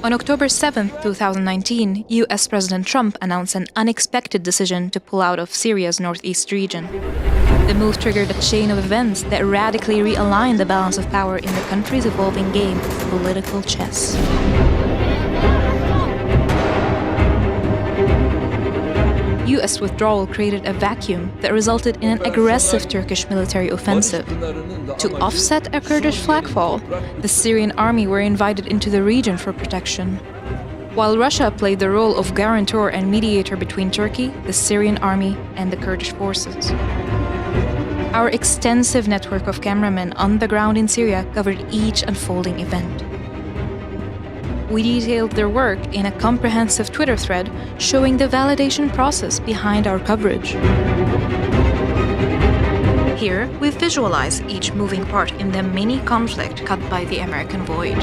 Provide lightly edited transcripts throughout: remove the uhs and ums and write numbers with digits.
On October 7, 2019, US President Trump announced an unexpected decision to pull out of Syria's northeast region. The move triggered a chain of events that radically realigned the balance of power in the country's evolving game of political chess. US withdrawal created a vacuum that resulted in an aggressive Turkish military offensive. To offset a Kurdish flagfall, the Syrian army were invited into the region for protection. While Russia played the role of guarantor and mediator between Turkey, the Syrian army, and the Kurdish forces. Our extensive network of cameramen on the ground in Syria covered each unfolding event. We detailed their work in a comprehensive Twitter thread showing the validation process behind our coverage. Here, we visualize each moving part in the mini conflict cut by the American void.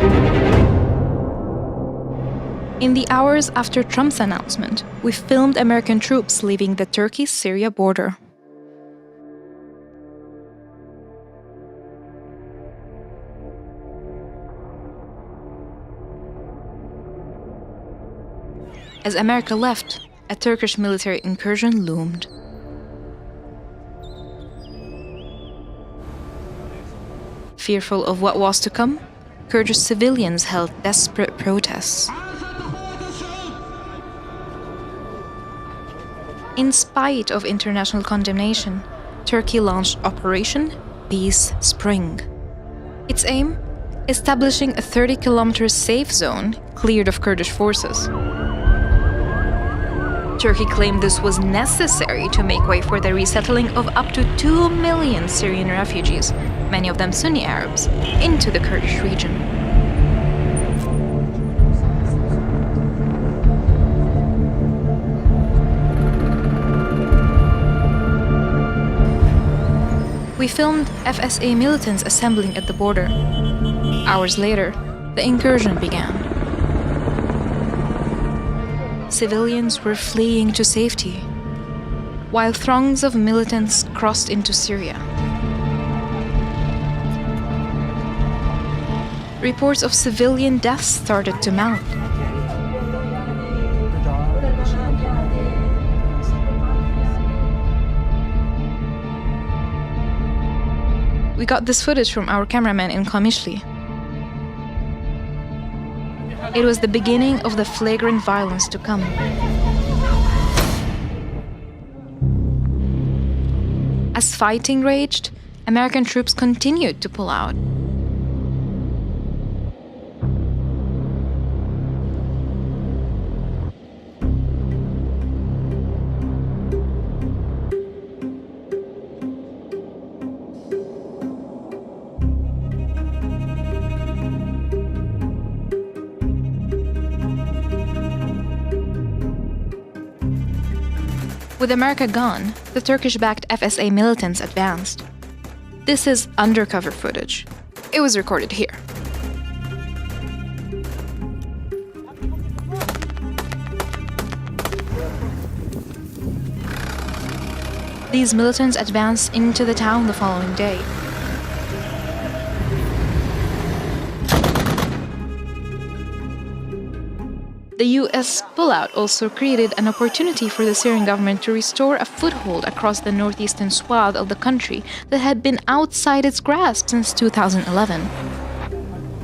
In the hours after Trump's announcement, we filmed American troops leaving the Turkey-Syria border. As America left, a Turkish military incursion loomed. Fearful of what was to come, Kurdish civilians held desperate protests. In spite of international condemnation, Turkey launched Operation Peace Spring. Its aim? Establishing a 30-kilometer safe zone cleared of Kurdish forces. Turkey claimed this was necessary to make way for the resettling of up to 2 million Syrian refugees, many of them Sunni Arabs, into the Kurdish region. We filmed FSA militants assembling at the border. Hours later, the incursion began. Civilians were fleeing to safety, while throngs of militants crossed into Syria. Reports of civilian deaths started to mount. We got this footage from our cameraman in Kamishli. It was the beginning of the flagrant violence to come. As fighting raged, American troops continued to pull out. With America gone, the Turkish-backed FSA militants advanced. This is undercover footage. It was recorded here. These militants advanced into the town the following day. The US pullout also created an opportunity for the Syrian government to restore a foothold across the northeastern swath of the country that had been outside its grasp since 2011.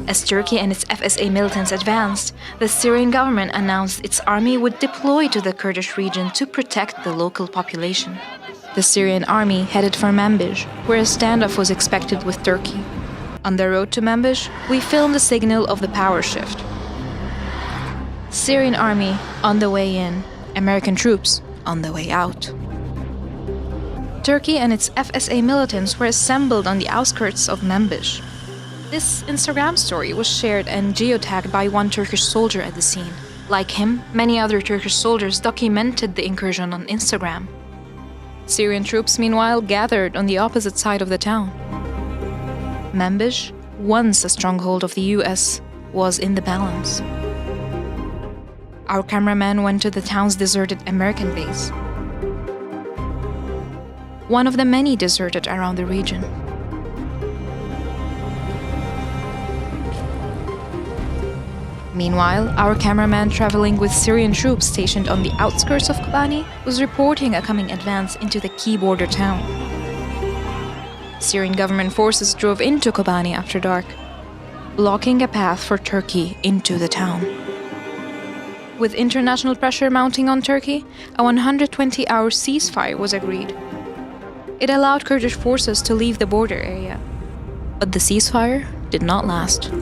As Turkey and its FSA militants advanced, the Syrian government announced its army would deploy to the Kurdish region to protect the local population. The Syrian army headed for Manbij, where a standoff was expected with Turkey. On the road to Manbij, we filmed the signal of the power shift. Syrian army on the way in, American troops on the way out. Turkey and its FSA militants were assembled on the outskirts of Manbij. This Instagram story was shared and geotagged by one Turkish soldier at the scene. Like him, many other Turkish soldiers documented the incursion on Instagram. Syrian troops, meanwhile, gathered on the opposite side of the town. Manbij, once a stronghold of the US, was in the balance. Our cameraman went to the town's deserted American base, one of the many deserted around the region. Meanwhile, our cameraman traveling with Syrian troops stationed on the outskirts of Kobani was reporting a coming advance into the key border town. Syrian government forces drove into Kobani after dark, blocking a path for Turkey into the town. With international pressure mounting on Turkey, a 120-hour ceasefire was agreed. It allowed Kurdish forces to leave the border area, but the ceasefire did not last.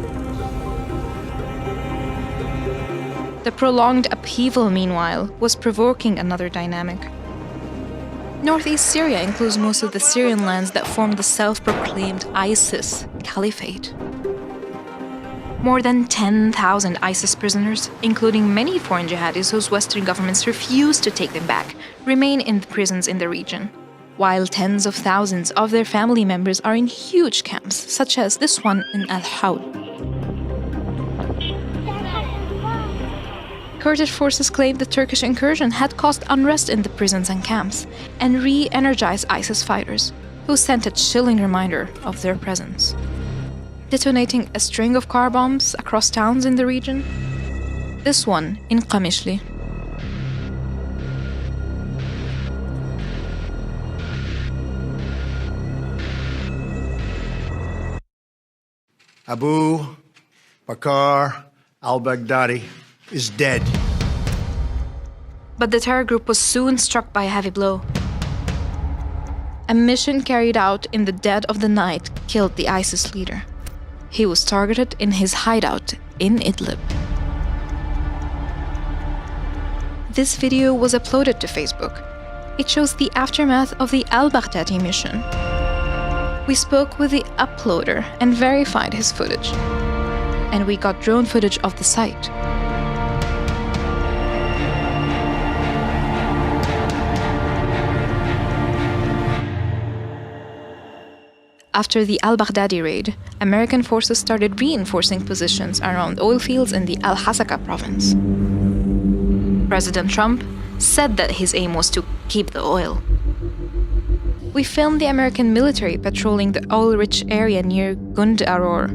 The prolonged upheaval, meanwhile, was provoking another dynamic. Northeast Syria includes most of the Syrian lands that form the self-proclaimed ISIS caliphate. More than 10,000 ISIS prisoners, including many foreign jihadis whose Western governments refuse to take them back, remain in the prisons in the region, while tens of thousands of their family members are in huge camps, such as this one in Al-Hawd. Kurdish forces claimed the Turkish incursion had caused unrest in the prisons and camps and re-energized ISIS fighters, who sent a chilling reminder of their presence. Detonating a string of car bombs across towns in the region, this one in Qamishli. Abu Bakr al-Baghdadi is dead. But the terror group was soon struck by a heavy blow. A mission carried out in the dead of the night killed the ISIS leader. He was targeted in his hideout in Idlib. This video was uploaded to Facebook. It shows the aftermath of the al-Baghdadi mission. We spoke with the uploader and verified his footage. And we got drone footage of the site. After the al-Baghdadi raid, American forces started reinforcing positions around oil fields in the Al-Hasaka province. President Trump said that his aim was to keep the oil. We filmed the American military patrolling the oil-rich area near Gund Aror.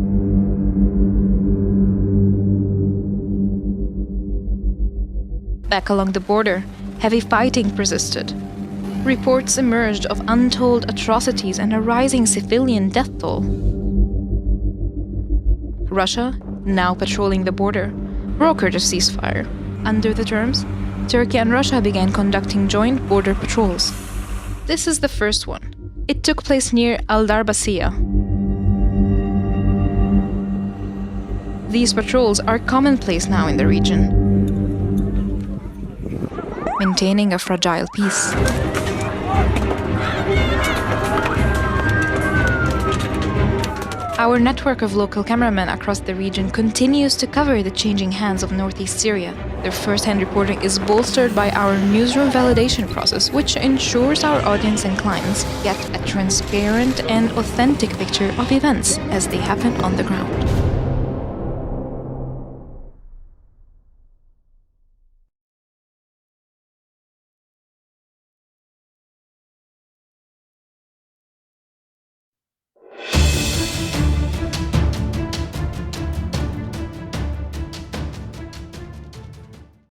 Back along the border, heavy fighting persisted. Reports emerged of untold atrocities and a rising civilian death toll. Russia, now patrolling the border, brokered a ceasefire. Under the terms, Turkey and Russia began conducting joint border patrols. This is the first one. It took place near Al-Darbasiya. These patrols are commonplace now in the region, maintaining a fragile peace. Our network of local cameramen across the region continues to cover the changing hands of northeast Syria. Their first-hand reporting is bolstered by our newsroom validation process, which ensures our audience and clients get a transparent and authentic picture of events as they happen on the ground.